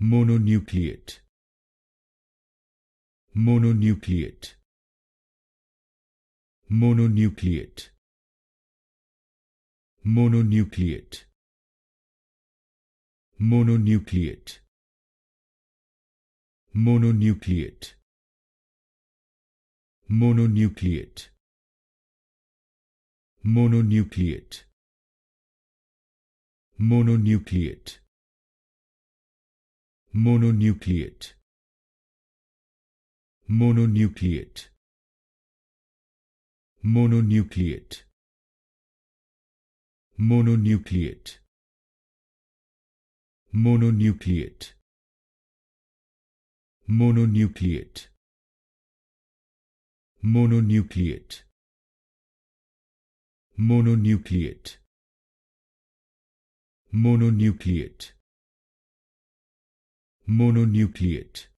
Mononucleate. Mononucleate. Mononucleate. Mononucleate. Mononucleate. Mononucleate. Mononucleate. Mononucleate. Mononucleate. Mononucleate. Mononucleate. Mononucleate. Mononucleate. Mononucleate. Mononucleate. Mononucleate. Mononucleate. Mononucleate. Mononucleate.